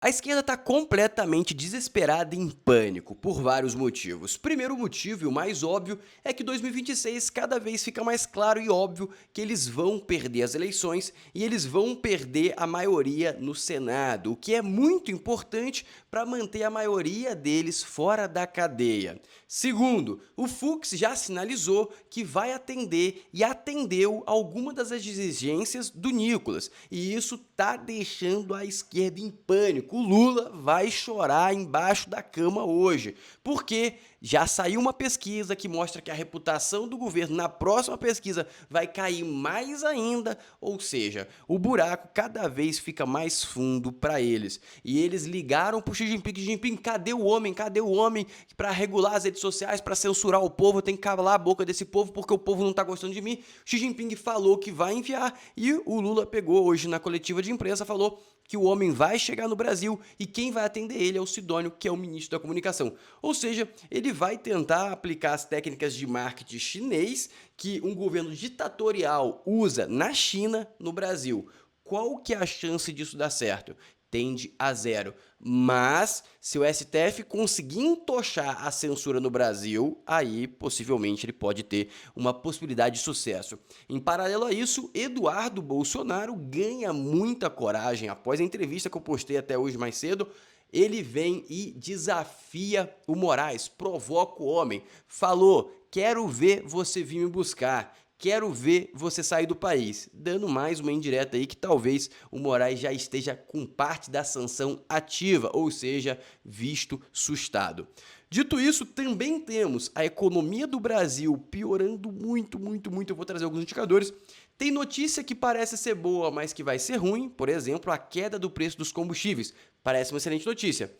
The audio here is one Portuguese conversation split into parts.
A esquerda está completamente desesperada e em pânico, por vários motivos. Primeiro motivo, e o mais óbvio, é que 2026 cada vez fica mais claro e óbvio que eles vão perder as eleições e eles vão perder a maioria no Senado, o que é muito importante para manter a maioria deles fora da cadeia. Segundo, o Fux já sinalizou que vai atender e atendeu alguma das exigências do Nicolas, e isso está deixando a esquerda em pânico. O Lula vai chorar embaixo da cama hoje, porque já saiu uma pesquisa que mostra que a reputação do governo na próxima pesquisa vai cair mais ainda, ou seja, o buraco cada vez fica mais fundo para eles. E eles ligaram para o Xi Jinping: Xi Jinping, cadê o homem? Cadê o homem para regular as redes sociais, para censurar o povo? Tem que calar a boca desse povo porque o povo não está gostando de mim. Xi Jinping falou que vai enviar e o Lula pegou hoje na coletiva de imprensa, falou que o homem vai chegar no Brasil e quem vai atender ele é o Sidônio, que é o ministro da comunicação. Ou seja, ele vai tentar aplicar as técnicas de marketing chinês que um governo ditatorial usa na China no Brasil. Qual que é a chance disso dar certo? Tende a zero. Mas, se o STF conseguir entochar a censura no Brasil, aí possivelmente ele pode ter uma possibilidade de sucesso. Em paralelo a isso, Eduardo Bolsonaro ganha muita coragem. Após a entrevista que eu postei até hoje mais cedo, ele vem e desafia o Moraes, provoca o homem. Falou: quero ver você vir me buscar. Quero ver você sair do país, dando mais uma indireta aí que talvez o Moraes já esteja com parte da sanção ativa, ou seja, visto sustado. Dito isso, também temos a economia do Brasil piorando muito. Eu vou trazer alguns indicadores. Tem notícia que parece ser boa, mas que vai ser ruim. Por exemplo, a queda do preço dos combustíveis. Parece uma excelente notícia.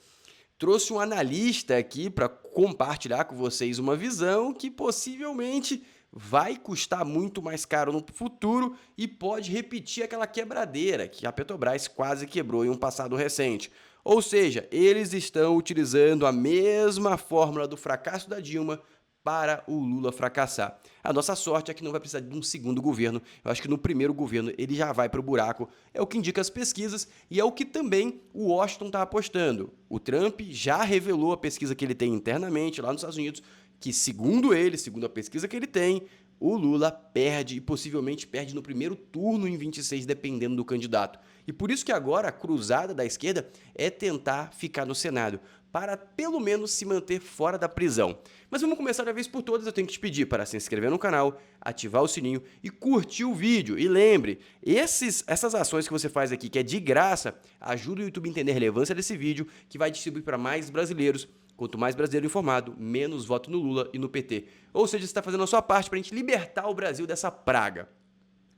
Trouxe um analista aqui para compartilhar com vocês uma visão que possivelmente vai custar muito mais caro no futuro e pode repetir aquela quebradeira que a Petrobras quase quebrou em um passado recente. Ou seja, eles estão utilizando a mesma fórmula do fracasso da Dilma para o Lula fracassar. A nossa sorte é que não vai precisar de um segundo governo. Eu acho que no primeiro governo ele já vai para o buraco. É o que indica as pesquisas e é o que também o Washington está apostando. O Trump já revelou a pesquisa que ele tem internamente lá nos Estados Unidos, que segundo ele, segundo a pesquisa que ele tem, o Lula perde e possivelmente perde no primeiro turno em 26, dependendo do candidato. E por isso que agora a cruzada da esquerda é tentar ficar no Senado, para pelo menos se manter fora da prisão. Mas vamos começar de uma vez por todas. Eu tenho que te pedir para se inscrever no canal, ativar o sininho e curtir o vídeo. E lembre, essas ações que você faz aqui, que é de graça, ajuda o YouTube a entender a relevância desse vídeo, que vai distribuir para mais brasileiros. Quanto mais brasileiro informado, menos voto no Lula e no PT. Ou seja, você está fazendo a sua parte para a gente libertar o Brasil dessa praga.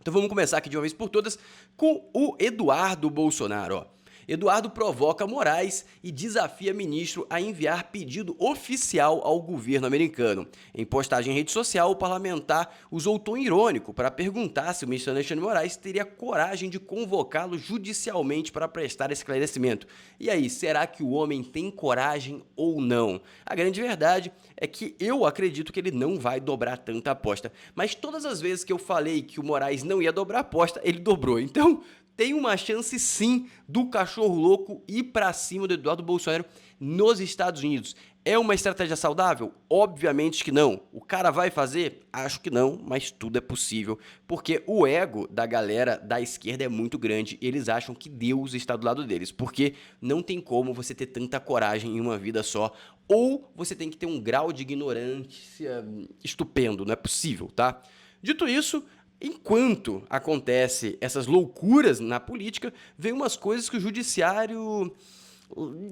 Então vamos começar aqui de uma vez por todas com o Eduardo Bolsonaro. Eduardo provoca Moraes e desafia ministro a enviar pedido oficial ao governo americano. Em postagem em rede social, o parlamentar usou tom irônico para perguntar se o ministro Alexandre de Moraes teria coragem de convocá-lo judicialmente para prestar esclarecimento. E aí, será que o homem tem coragem ou não? A grande verdade é que eu acredito que ele não vai dobrar tanta aposta. Mas todas as vezes que eu falei que o Moraes não ia dobrar a aposta, ele dobrou. Então, tem uma chance sim do cachorro louco ir para cima do Eduardo Bolsonaro nos Estados Unidos. É uma estratégia saudável? Obviamente que não. O cara vai fazer? Acho que não, mas tudo é possível, porque o ego da galera da esquerda é muito grande. Eles acham que Deus está do lado deles, porque não tem como você ter tanta coragem em uma vida só, ou você tem que ter um grau de ignorância estupendo, não é possível, tá? Dito isso, enquanto acontece essas loucuras na política, vem umas coisas que o judiciário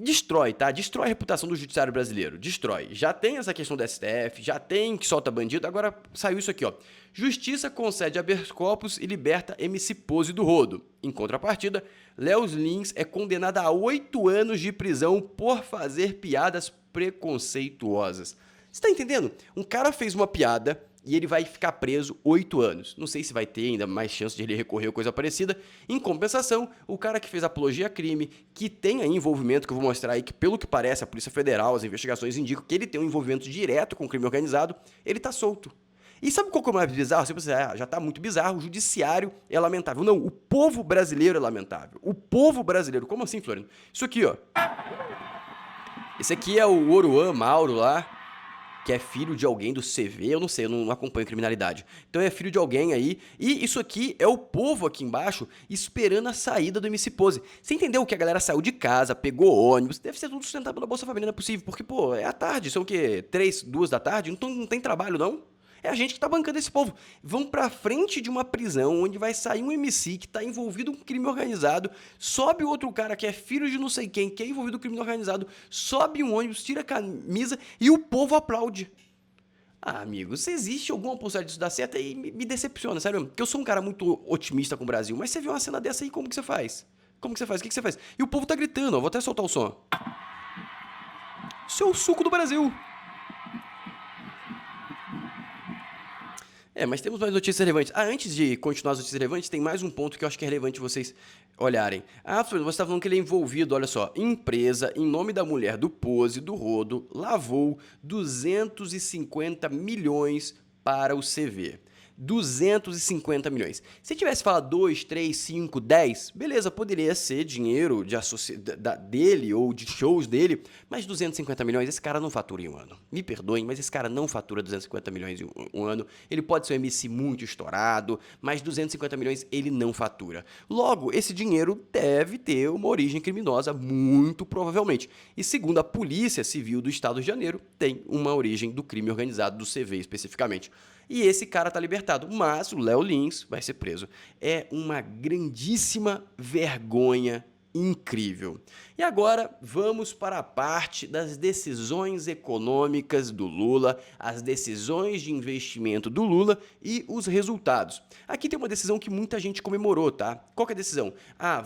destrói, tá? Destrói a reputação do judiciário brasileiro, destrói. Já tem essa questão do STF, já tem que solta bandido, agora saiu isso aqui, ó. Justiça concede habeas corpus e liberta MC Pose do rodo. Em contrapartida, Léo Lins é condenado a 8 anos de prisão por fazer piadas preconceituosas. Você tá entendendo? Um cara fez uma piada e ele vai ficar preso 8 anos. Não sei se vai ter ainda mais chance de ele recorrer ou coisa parecida. Em compensação, o cara que fez apologia a crime, que tem aí envolvimento, que eu vou mostrar aí, que pelo que parece a Polícia Federal, as investigações indicam que ele tem um envolvimento direto com o crime organizado, ele tá solto. E sabe qual que é o mais bizarro? Você pensa, já tá muito bizarro, o judiciário é lamentável. Não, o povo brasileiro é lamentável. O povo brasileiro. Como assim, Floriano? Isso aqui, ó. Esse aqui é o Oruan Mauro lá, que é filho de alguém do CV, eu não sei, eu não acompanho criminalidade. Então é filho de alguém aí, e isso aqui é o povo aqui embaixo esperando a saída do MC Pose. Você entendeu que a galera saiu de casa, pegou ônibus, deve ser tudo sustentado pela Bolsa Família, não é possível, porque, pô, é à tarde, são o quê? 3, 2 da tarde, então não tem trabalho, não? É a gente que tá bancando esse povo. Vão pra frente de uma prisão onde vai sair um MC que tá envolvido com crime organizado, sobe outro cara que é filho de não sei quem, que é envolvido com crime organizado, sobe um ônibus, tira a camisa e o povo aplaude. Ah, amigo, se existe alguma possibilidade disso dar certo, aí me decepciona, sério mesmo. Porque eu sou um cara muito otimista com o Brasil, mas você vê uma cena dessa aí, como que você faz? Como que você faz? O que você faz? E o povo tá gritando, ó, vou até soltar o som. Isso é o suco do Brasil. Mas temos mais notícias relevantes. Antes de continuar as notícias relevantes, tem mais um ponto que eu acho que é relevante vocês olharem. Fernando, você está falando que ele é envolvido, olha só, empresa, em nome da mulher do Pose, do Rodo, lavou 250 milhões para o CV. 250 milhões. Se tivesse falado 2, 3, 5, 10, beleza, poderia ser dinheiro dele ou de shows dele, mas 250 milhões, esse cara não fatura em um ano. Me perdoem, mas esse cara não fatura 250 milhões em um ano. Ele pode ser um MC muito estourado, mas 250 milhões ele não fatura. Logo, esse dinheiro deve ter uma origem criminosa, muito provavelmente. E segundo a Polícia Civil do Estado de Janeiro, tem uma origem do crime organizado, do CV especificamente. E esse cara tá libertado, mas o Léo Lins vai ser preso. É uma grandíssima vergonha incrível. E agora vamos para a parte das decisões econômicas do Lula, as decisões de investimento do Lula e os resultados. Aqui tem uma decisão que muita gente comemorou, tá? Qual que é a decisão?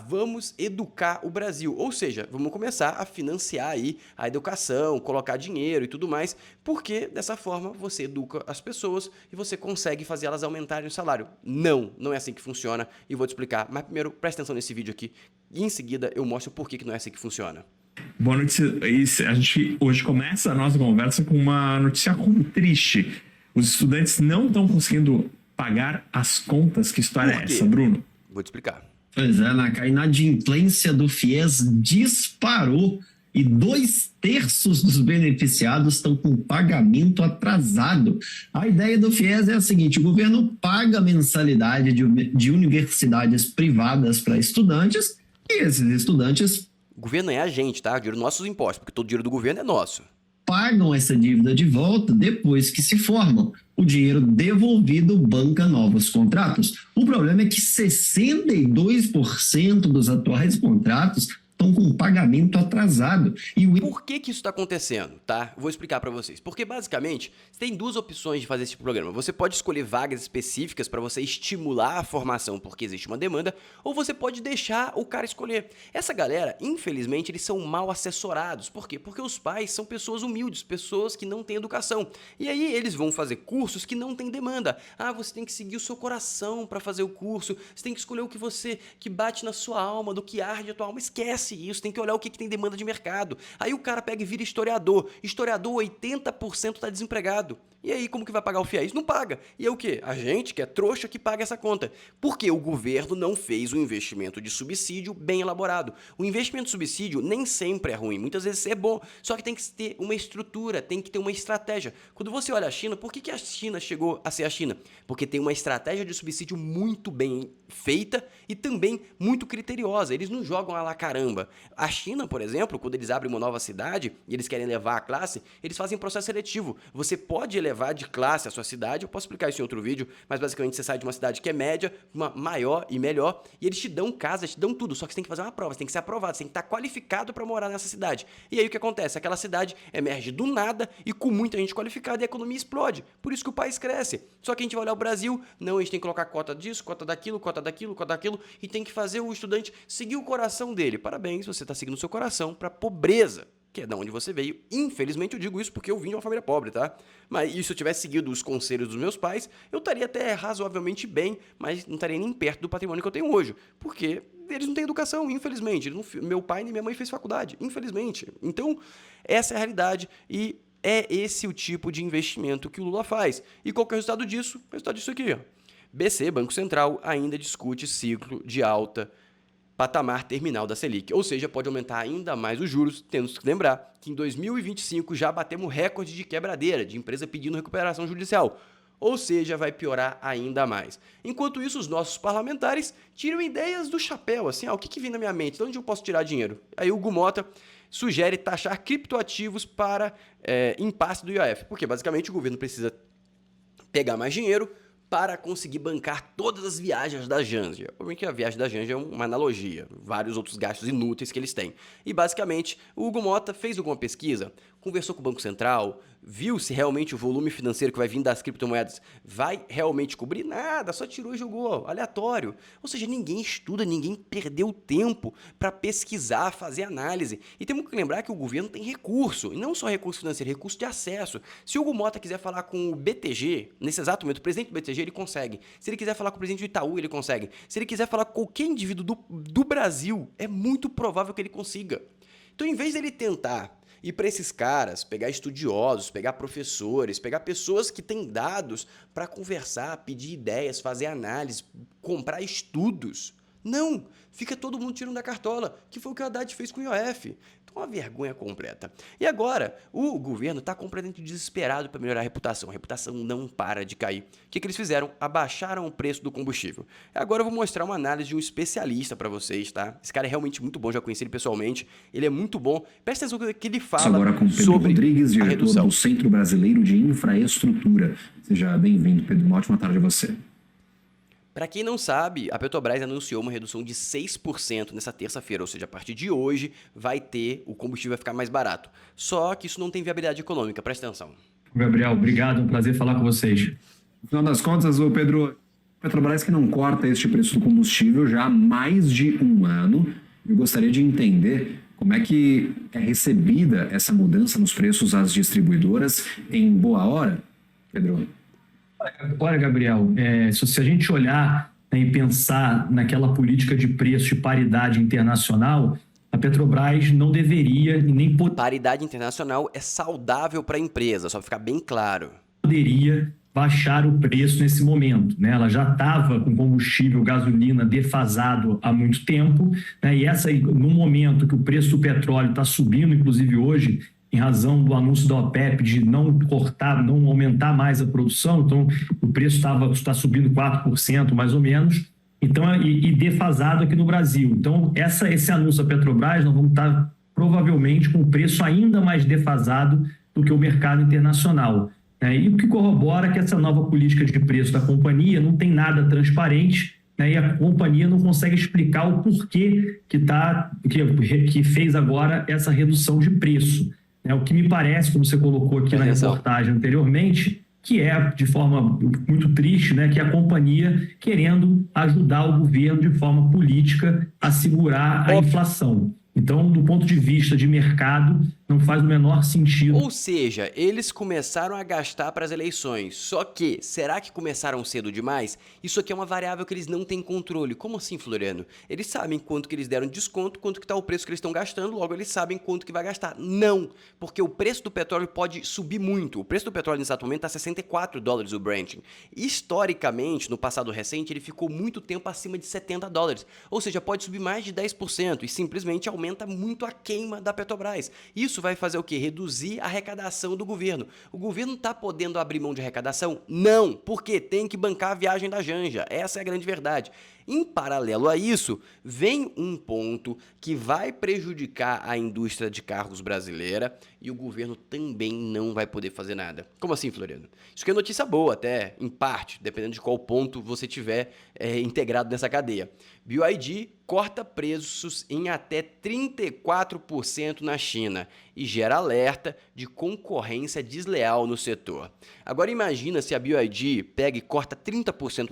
Vamos educar o Brasil, ou seja, vamos começar a financiar aí a educação, colocar dinheiro e tudo mais, porque dessa forma você educa as pessoas e você consegue fazer elas aumentarem o salário. Não é assim que funciona e vou te explicar, mas primeiro presta atenção nesse vídeo aqui e em seguida eu mostro por que não é assim que funciona. Boa notícia. A gente hoje começa a nossa conversa com uma notícia triste. Os estudantes não estão conseguindo pagar as contas. Que história é essa, Bruno? Vou te explicar. Pois é, a inadimplência do FIES disparou e 2/3 dos beneficiados estão com pagamento atrasado. A ideia do FIES é a seguinte: o governo paga a mensalidade de universidades privadas para estudantes e esses estudantes... O governo é a gente, tá? O dinheiro dos nossos impostos, porque todo o dinheiro do governo é nosso. Pagam essa dívida de volta depois que se formam. O dinheiro devolvido banca novos contratos. O problema é que 62% dos atuais contratos estão com pagamento atrasado. Por que isso está acontecendo, tá? Vou explicar para vocês. Porque, basicamente, você tem duas opções de fazer esse programa. Você pode escolher vagas específicas para você estimular a formação porque existe uma demanda, ou você pode deixar o cara escolher. Essa galera, infelizmente, eles são mal assessorados. Por quê? Porque os pais são pessoas humildes, pessoas que não têm educação. E aí eles vão fazer cursos que não têm demanda. Você tem que seguir o seu coração para fazer o curso, você tem que escolher o que bate na sua alma, do que arde a tua alma. Esquece isso, tem que olhar o que tem demanda de mercado. Aí o cara pega e vira historiador. Historiador, 80% está desempregado. E aí, como que vai pagar o FIES? Não paga. E é o quê? A gente, que é trouxa, que paga essa conta. Porque o governo não fez um investimento de subsídio bem elaborado. O investimento de subsídio nem sempre é ruim, muitas vezes é bom, só que tem que ter uma estrutura, tem que ter uma estratégia. Quando você olha a China, por que a China chegou a ser a China? Porque tem uma estratégia de subsídio muito bem feita e também muito criteriosa. Eles não jogam a la caramba. A China, por exemplo, quando eles abrem uma nova cidade e eles querem levar a classe, eles fazem processo seletivo. Você pode elevar de classe a sua cidade, eu posso explicar isso em outro vídeo, mas basicamente você sai de uma cidade que é média, uma maior e melhor, e eles te dão casa, te dão tudo, só que você tem que fazer uma prova, você tem que ser aprovado, você tem que estar qualificado para morar nessa cidade. E aí o que acontece? Aquela cidade emerge do nada e com muita gente qualificada e a economia explode. Por isso que o país cresce. Só que a gente vai olhar o Brasil, não, a gente tem que colocar cota disso, cota daquilo, cota daquilo, cota daquilo, e tem que fazer o estudante seguir o coração dele. Parabéns, você está seguindo o seu coração para pobreza, que é da onde você veio. Infelizmente eu digo isso porque eu vim de uma família pobre, tá? Mas e se eu tivesse seguido os conselhos dos meus pais, eu estaria até razoavelmente bem, mas não estaria nem perto do patrimônio que eu tenho hoje. Porque eles não têm educação, infelizmente. Meu pai nem minha mãe fez faculdade, infelizmente. Então, essa é a realidade e É esse o tipo de investimento que o Lula faz. E qual que é o resultado disso? O resultado disso aqui, ó. BC, Banco Central, ainda discute ciclo de alta patamar terminal da Selic, ou seja, pode aumentar ainda mais os juros, tendo que lembrar que em 2025 já batemos recorde de quebradeira, de empresa pedindo recuperação judicial, ou seja, vai piorar ainda mais. Enquanto isso, os nossos parlamentares tiram ideias do chapéu, assim, o que vem na minha mente, de onde eu posso tirar dinheiro? Aí o Hugo Mota sugere taxar criptoativos para impasse do IOF, porque basicamente o governo precisa pegar mais dinheiro para conseguir bancar todas as viagens da Janja. Obviamente que a viagem da Janja é uma analogia, vários outros gastos inúteis que eles têm. E basicamente, o Hugo Mota fez alguma pesquisa, conversou com o Banco Central, viu se realmente o volume financeiro que vai vir das criptomoedas vai realmente cobrir? Nada, só tirou e jogou, aleatório. Ou seja, ninguém estuda, ninguém perdeu tempo para pesquisar, fazer análise. E temos que lembrar que o governo tem recurso, e não só recurso financeiro, recurso de acesso. Se o Hugo Mota quiser falar com o BTG, nesse exato momento, o presidente do BTG, ele consegue. Se ele quiser falar com o presidente do Itaú, ele consegue. Se ele quiser falar com qualquer indivíduo do Brasil, é muito provável que ele consiga. Então, em vez dele tentar ir para esses caras, pegar estudiosos, pegar professores, pegar pessoas que têm dados para conversar, pedir ideias, fazer análise, comprar estudos. Não! Fica todo mundo tirando da cartola, que foi o que o Haddad fez com o IOF. Então, uma vergonha completa. E agora, o governo está completamente desesperado para melhorar a reputação. A reputação não para de cair. O que eles fizeram? Abaixaram o preço do combustível. Agora eu vou mostrar uma análise de um especialista para vocês, tá? Esse cara é realmente muito bom, já conheci ele pessoalmente. Ele é muito bom. Presta atenção no que ele fala agora com Pedro sobre Rodrigues, a diretor redução. do Centro Brasileiro de Infraestrutura. Seja bem-vindo, Pedro. Uma ótima tarde a você. Para quem não sabe, a Petrobras anunciou uma redução de 6% nessa terça-feira, ou seja, a partir de hoje o combustível vai ficar mais barato. Só que isso não tem viabilidade econômica, presta atenção. Gabriel, obrigado, um prazer falar com vocês. No final das contas, o Pedro, a Petrobras que não corta este preço do combustível já há mais de um ano. Eu gostaria de entender como é que é recebida essa mudança nos preços às distribuidoras em boa hora, Pedro. Olha, Gabriel, se a gente olhar e pensar naquela política de preço de paridade internacional, a Petrobras não deveria e nem Paridade internacional é saudável para a empresa, só para ficar bem claro. poderia baixar o preço nesse momento, né? Ela já estava com combustível, gasolina defasado há muito tempo, né? E no momento que o preço do petróleo está subindo, inclusive hoje, em razão do anúncio da OPEP de não cortar, não aumentar mais a produção, então o preço está subindo 4% mais ou menos, então, e defasado aqui no Brasil. Então, esse anúncio da Petrobras, nós vamos estar provavelmente com o preço ainda mais defasado do que o mercado internacional. E o que corrobora que essa nova política de preço da companhia não tem nada transparente, né, e a companhia não consegue explicar o porquê que fez agora essa redução de preço. O que me parece, como você colocou aqui na reportagem anteriormente, que é de forma muito triste, né, que a companhia querendo ajudar o governo de forma política a segurar a inflação. Então, do ponto de vista de mercado, não faz o menor sentido. Ou seja, eles começaram a gastar para as eleições. Só que, será que começaram cedo demais? Isso aqui é uma variável que eles não têm controle. Como assim, Floriano? Eles sabem quanto que eles deram de desconto, quanto que está o preço que eles estão gastando, logo eles sabem quanto que vai gastar. Não, porque o preço do petróleo pode subir muito. O preço do petróleo nesse exato momento está $64 o Brent. Historicamente, no passado recente, ele ficou muito tempo acima de $70. Ou seja, pode subir mais de 10% e simplesmente aumenta muito a queima da Petrobras. Isso vai fazer o quê? Reduzir a arrecadação do governo. O governo está podendo abrir mão de arrecadação? Não, porque tem que bancar a viagem da Janja. Essa é a grande verdade. Em paralelo a isso, vem um ponto que vai prejudicar a indústria de carros brasileira e o governo também não vai poder fazer nada. Como assim, Floriano? Isso aqui é notícia boa até, em parte, dependendo de qual ponto você tiver integrado nessa cadeia. BYD corta preços em até 34% na China e gera alerta de concorrência desleal no setor. Agora imagina se a BYD pega e corta 30%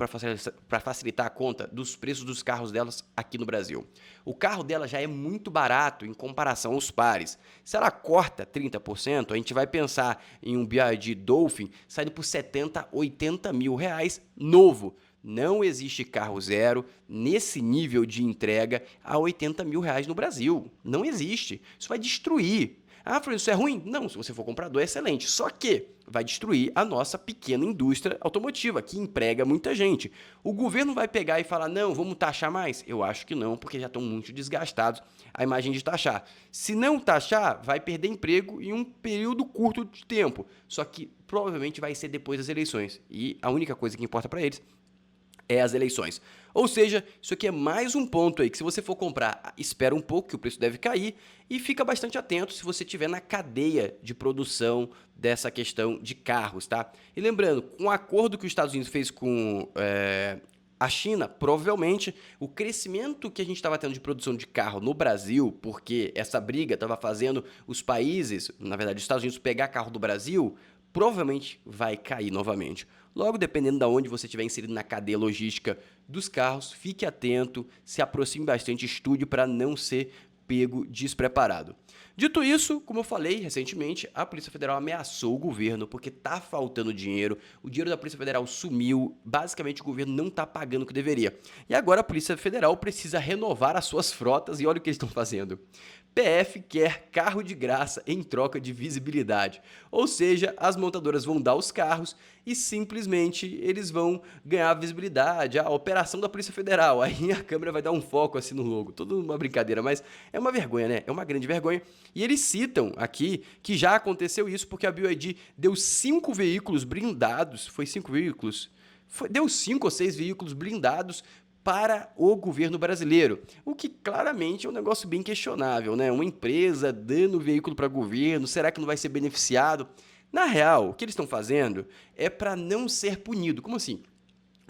para facilitar a conta dos preços dos carros delas aqui no Brasil. O carro dela já é muito barato em comparação aos pares. Se ela corta 30%, a gente vai pensar em um BYD Dolphin saindo por 70, 80 mil reais novo. Não existe carro zero nesse nível de entrega a 80 mil reais no Brasil. Não existe. Isso vai destruir. Ah, Fernando, isso é ruim? Não, se você for comprador é excelente, só que vai destruir a nossa pequena indústria automotiva, que emprega muita gente. O governo vai pegar e falar, não, vamos taxar mais? Eu acho que não, porque já estão muito desgastados a imagem de taxar. Se não taxar, vai perder emprego em um período curto de tempo, só que provavelmente vai ser depois das eleições, e a única coisa que importa para eles é as eleições. Ou seja, isso aqui é mais um ponto aí que se você for comprar, espera um pouco que o preço deve cair e fica bastante atento se você estiver na cadeia de produção dessa questão de carros, tá? E lembrando, com o acordo que os Estados Unidos fez com a China, provavelmente o crescimento que a gente estava tendo de produção de carro no Brasil, porque essa briga estava fazendo os países, na verdade os Estados Unidos, pegar carro do Brasil, provavelmente vai cair novamente. Logo, dependendo de onde você estiver inserido na cadeia logística dos carros, fique atento, se aproxime bastante, estude para não ser pego despreparado. Dito isso, como eu falei recentemente, a Polícia Federal ameaçou o governo porque está faltando dinheiro, o dinheiro da Polícia Federal sumiu, basicamente o governo não está pagando o que deveria. E agora a Polícia Federal precisa renovar as suas frotas e olha o que eles estão fazendo. PF quer carro de graça em troca de visibilidade. Ou seja, as montadoras vão dar os carros e simplesmente eles vão ganhar visibilidade. A operação da Polícia Federal. Aí a câmera vai dar um foco assim no logo. Tudo uma brincadeira, mas é uma vergonha, né? É uma grande vergonha. E eles citam aqui que já aconteceu isso porque a BYD deu 5 veículos blindados. Foi 5 veículos? Deu 5 ou 6 veículos blindados para o governo brasileiro, o que claramente é um negócio bem questionável, né? Uma empresa dando veículo para governo, será que não vai ser beneficiado? Na real, o que eles estão fazendo é para não ser punido. Como assim?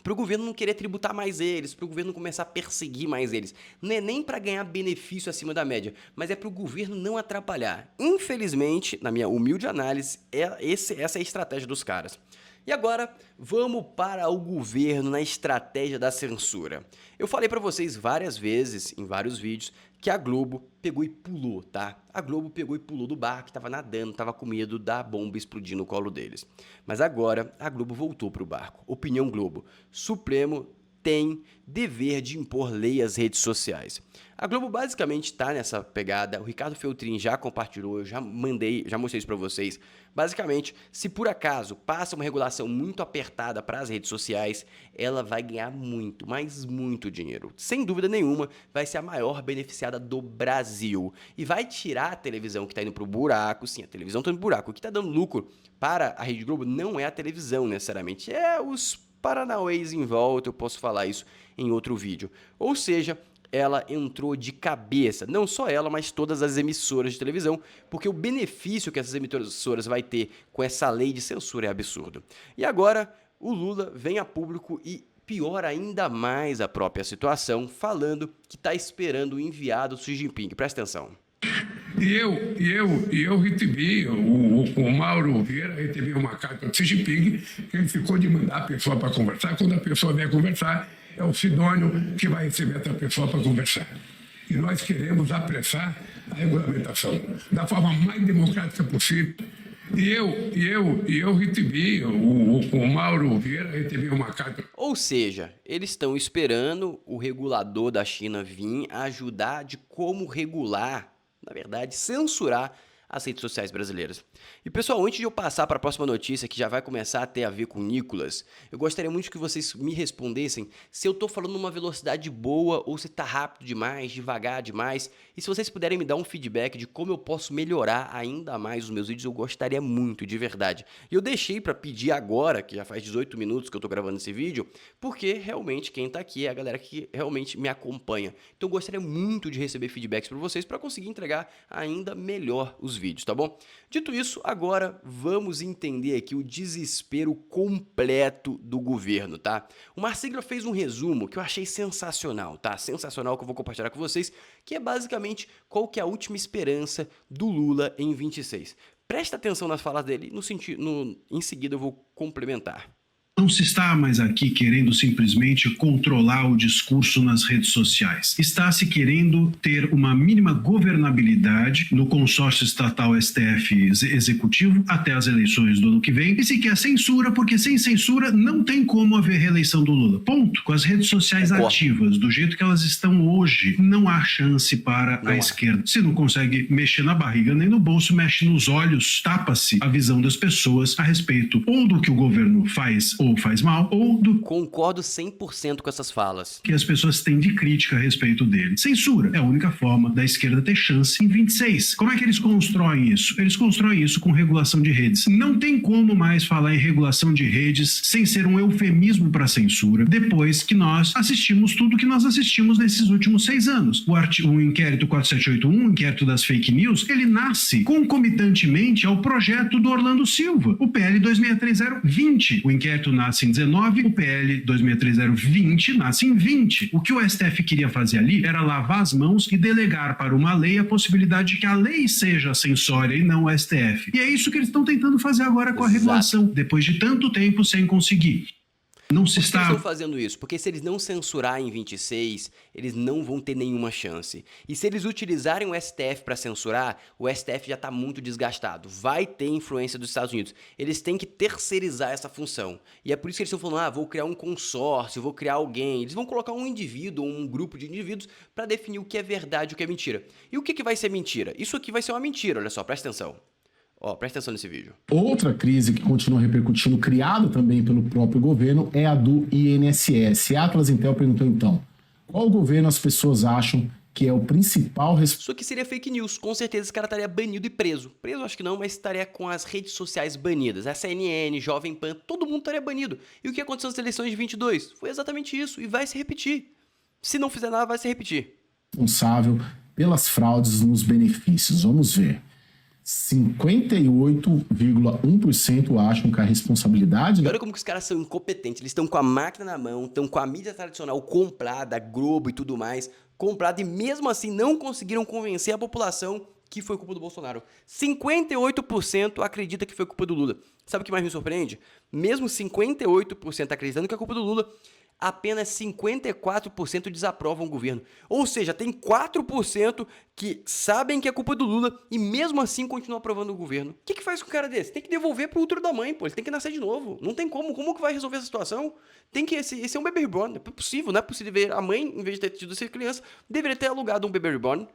Para o governo não querer tributar mais eles, para o governo não começar a perseguir mais eles. Não é nem para ganhar benefício acima da média, mas é para o governo não atrapalhar. Infelizmente, na minha humilde análise, essa é a estratégia dos caras. E agora, vamos para o governo na estratégia da censura. Eu falei para vocês várias vezes, em vários vídeos, que a Globo pegou e pulou, tá? A Globo pegou e pulou do barco, estava nadando, estava com medo da bomba explodir no colo deles. Mas agora, a Globo voltou para o barco. Opinião Globo. Supremo tem dever de impor lei às redes sociais. A Globo basicamente está nessa pegada, o Ricardo Feltrin já compartilhou, eu já mostrei isso para vocês. Basicamente, se por acaso passa uma regulação muito apertada para as redes sociais, ela vai ganhar muito, mas muito dinheiro. Sem dúvida nenhuma, vai ser a maior beneficiada do Brasil. E vai tirar a televisão que está indo para o buraco, sim, a televisão está indo para o buraco. O que está dando lucro para a Rede Globo não é a televisão necessariamente, é os paranauês em volta, eu posso falar isso em outro vídeo. Ou seja, ela entrou de cabeça, não só ela, mas todas as emissoras de televisão, porque o benefício que essas emissoras vai ter com essa lei de censura é absurdo. E agora, o Lula vem a público e piora ainda mais a própria situação, falando que está esperando o enviado Xi Jinping. Presta atenção. E eu recebi, o Mauro Vieira recebeu uma carta do Xi Jinping, que ele ficou de mandar a pessoa para conversar. Quando a pessoa vier conversar, é o Sidônio que vai receber essa pessoa para conversar. E nós queremos apressar a regulamentação da forma mais democrática possível. E eu recebi, o Mauro Vieira recebeu uma carta. Ou seja, eles estão esperando o regulador da China vir ajudar de como regular, na verdade, censurar as redes sociais brasileiras. E pessoal, antes de eu passar para a próxima notícia, que já vai começar a ter a ver com o Nicolas, eu gostaria muito que vocês me respondessem se eu estou falando numa velocidade boa ou se está rápido demais, devagar demais. E se vocês puderem me dar um feedback de como eu posso melhorar ainda mais os meus vídeos, eu gostaria muito, de verdade. E eu deixei para pedir agora, que já faz 18 minutos que eu estou gravando esse vídeo, porque realmente quem está aqui é a galera que realmente me acompanha. Então eu gostaria muito de receber feedbacks para vocês para conseguir entregar ainda melhor os vídeos, tá bom? Dito isso, agora vamos entender aqui o desespero completo do governo, tá? O Marsiglia fez um resumo que eu achei sensacional, tá? Sensacional, que eu vou compartilhar com vocês, que é basicamente qual que é a última esperança do Lula em 26. Presta atenção nas falas dele, em seguida eu vou complementar. Não se está mais aqui querendo simplesmente controlar o discurso nas redes sociais. Está se querendo ter uma mínima governabilidade no consórcio estatal STF executivo até as eleições do ano que vem. E se quer censura, porque sem censura não tem como haver reeleição do Lula. Ponto. Com as redes sociais ativas, do jeito que elas estão hoje, não há chance para a esquerda. Se não consegue mexer na barriga nem no bolso, mexe nos olhos, tapa-se a visão das pessoas a respeito ou do que o governo faz ou faz mal, ou do Concordo 100% com essas falas. que as pessoas têm de crítica a respeito dele. Censura é a única forma da esquerda ter chance em 26. Como é que eles constroem isso? Eles constroem isso com regulação de redes. Não tem como mais falar em regulação de redes sem ser um eufemismo para censura, depois que nós assistimos tudo que nós assistimos nesses últimos 6 anos. O inquérito 4781, o inquérito das fake news, ele nasce concomitantemente ao projeto do Orlando Silva, o PL 2630-20. O inquérito nasce em 19, o PL 2630-20 nasce em 20. O que o STF queria fazer ali era lavar as mãos e delegar para uma lei a possibilidade de que a lei seja censória e não o STF. E é isso que eles estão tentando fazer agora com a regulação, depois de tanto tempo sem conseguir. Não se Por que está... eles estão fazendo isso? Porque se eles não censurarem em 26, eles não vão ter nenhuma chance. E se eles utilizarem o STF para censurar, o STF já está muito desgastado. Vai ter influência dos Estados Unidos. Eles têm que terceirizar essa função. E é por isso que eles estão falando, vou criar um consórcio, vou criar alguém. Eles vão colocar um indivíduo, um grupo de indivíduos para definir o que é verdade e o que é mentira. E o que vai ser mentira? Isso aqui vai ser uma mentira, olha só, presta atenção. Presta atenção nesse vídeo. Outra crise que continua repercutindo, criada também pelo próprio governo, é a do INSS. A Atlas Intel perguntou então, qual governo as pessoas acham que é o principal responsável? Isso aqui seria fake news. Com certeza esse cara estaria banido e preso. Preso acho que não, mas estaria com as redes sociais banidas. A CNN, Jovem Pan, todo mundo estaria banido. E o que aconteceu nas eleições de 22? Foi exatamente isso. E vai se repetir. Se não fizer nada, vai se repetir. Responsável pelas fraudes nos benefícios. Vamos ver. 58,1% acham que a responsabilidade... E olha como que os caras são incompetentes. Eles estão com a máquina na mão, estão com a mídia tradicional comprada, Globo e tudo mais, comprada, e mesmo assim não conseguiram convencer a população que foi culpa do Bolsonaro. 58% acredita que foi culpa do Lula. Sabe o que mais me surpreende? Mesmo 58% acreditando que é culpa do Lula, apenas 54% desaprovam o governo. Ou seja, tem 4% que sabem que é culpa do Lula e mesmo assim continuam aprovando o governo. O que faz com um cara desse? Tem que devolver pro útero da mãe, pô. Ele tem que nascer de novo. Não tem como. Como que vai resolver essa situação? Tem que... Esse é um baby reborn. Não é possível. Não é possível ver a mãe, em vez de ter tido ser criança, deveria ter alugado um baby reborn.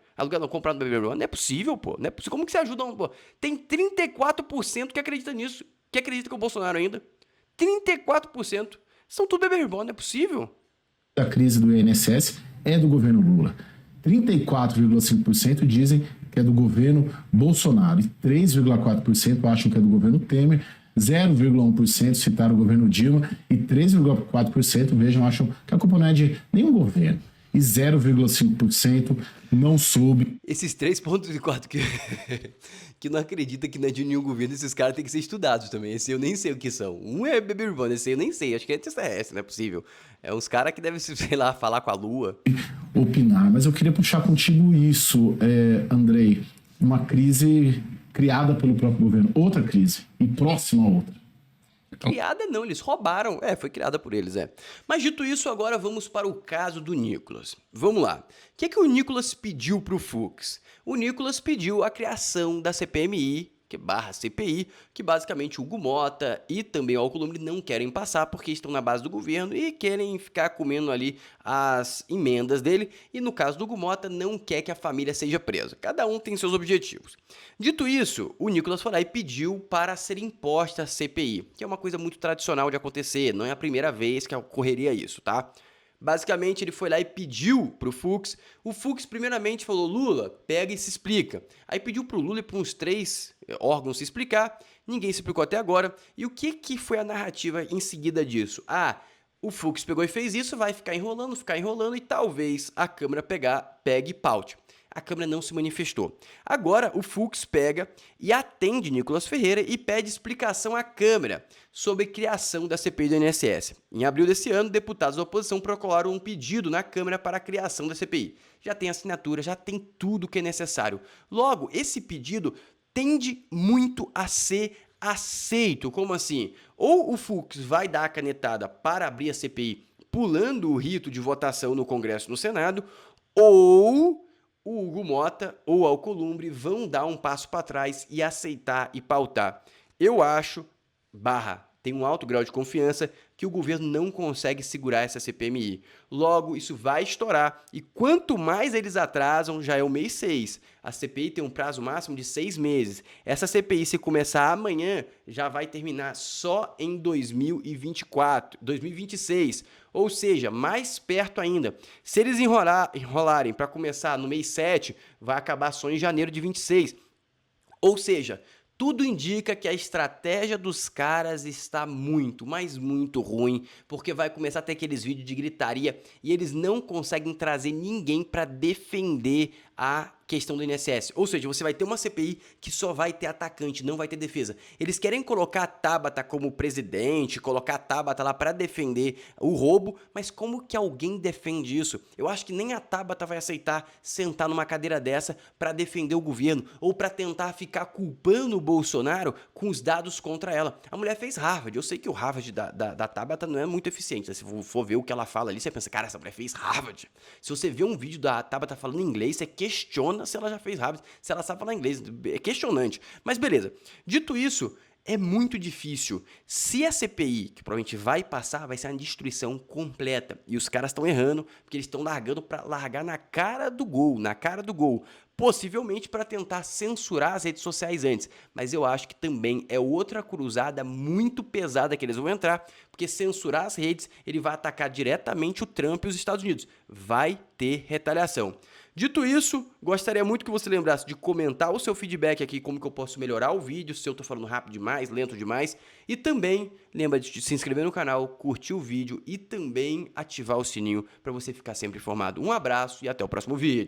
Comprado um baby reborn. Não é possível, pô. Não é possível. Como que você ajuda pô? Tem 34% que acredita nisso. Que acredita que é o Bolsonaro ainda. 34%. São tudo bebê reborn, não é possível. A crise do INSS é do governo Lula. 34,5% dizem que é do governo Bolsonaro. E 3,4% acham que é do governo Temer. 0,1% citaram o governo Dilma. E 3,4%, vejam, acham que a culpa não é de nenhum governo. E 0,5% não soube. Esses 3,4% que não acredita que não é de nenhum governo, esses caras têm que ser estudados também. Esse eu nem sei o que são. Um é bebê urbano, esse eu nem sei. Acho que é TSS, não é possível. É uns caras que devem, sei lá, falar com a lua. Opinar, mas eu queria puxar contigo isso, Andrei. Uma crise criada pelo próprio governo. Outra crise. E próxima a outra. Criada não, eles roubaram. Foi criada por eles, Mas dito isso, agora vamos para o caso do Nicolas. Vamos lá. O que o Nicolas pediu pro Fux? O Nicolas pediu a criação da CPMI, / CPI, que basicamente o Hugo Mota e também o Alcolumbre não querem passar porque estão na base do governo e querem ficar comendo ali as emendas dele. E no caso do Hugo Mota, não quer que a família seja presa. Cada um tem seus objetivos. Dito isso, o Nicolas foi lá e pediu para ser imposta a CPI, que é uma coisa muito tradicional de acontecer, não é a primeira vez que ocorreria isso, tá? Basicamente, ele foi lá e pediu pro Fux. O Fux, primeiramente, falou, Lula, pega e se explica. Aí pediu pro Lula e para uns 3 órgãos se explicar. Ninguém se explicou até agora. E o que foi a narrativa em seguida disso? O Fux pegou e fez isso, vai ficar enrolando e talvez a Câmara pegue e paute. A Câmara não se manifestou. Agora, o Fux pega e atende Nicolas Ferreira e pede explicação à Câmara sobre a criação da CPI do INSS. Em abril desse ano, deputados da oposição protocolaram um pedido na Câmara para a criação da CPI. Já tem assinatura, já tem tudo o que é necessário. Logo, esse pedido tende muito a ser aceito. Como assim? Ou o Fux vai dar a canetada para abrir a CPI pulando o rito de votação no Congresso e no Senado, ou o Hugo Mota ou o Alcolumbre vão dar um passo para trás e aceitar e pautar. Eu acho, tem um alto grau de confiança que o governo não consegue segurar essa CPMI. Logo, isso vai estourar e quanto mais eles atrasam, já é o mês 6. A CPI tem um prazo máximo de 6 meses. Essa CPI, se começar amanhã, já vai terminar só em 2026. Ou seja, mais perto ainda. Se eles enrolarem para começar no mês 7, vai acabar só em janeiro de 26. Ou seja, tudo indica que a estratégia dos caras está muito, mas muito ruim, porque vai começar a ter aqueles vídeos de gritaria e eles não conseguem trazer ninguém para defender a questão do INSS. Ou seja, você vai ter uma CPI que só vai ter atacante, não vai ter defesa. Eles querem colocar a Tabata como presidente, colocar a Tabata lá para defender o roubo, mas como que alguém defende isso? Eu acho que nem a Tabata vai aceitar sentar numa cadeira dessa para defender o governo ou para tentar ficar culpando o Bolsonaro com os dados contra ela. A mulher fez Harvard. Eu sei que o Harvard da Tabata não é muito eficiente. Se for ver o que ela fala ali, você pensa, cara, essa mulher fez Harvard. Se você vê um vídeo da Tabata falando inglês, você questiona se ela já fez Harvard, se ela sabe falar inglês. É questionante. Mas beleza. Dito isso, é muito difícil. Se a CPI, que provavelmente vai passar, vai ser uma destruição completa. E os caras estão errando, porque eles estão largando para largar na cara do gol, possivelmente para tentar censurar as redes sociais antes. Mas eu acho que também é outra cruzada muito pesada que eles vão entrar, porque censurar as redes, ele vai atacar diretamente o Trump e os Estados Unidos. Vai ter retaliação. Dito isso, gostaria muito que você lembrasse de comentar o seu feedback aqui, como que eu posso melhorar o vídeo, se eu tô falando rápido demais, lento demais. E também lembra de se inscrever no canal, curtir o vídeo e também ativar o sininho para você ficar sempre informado. Um abraço e até o próximo vídeo.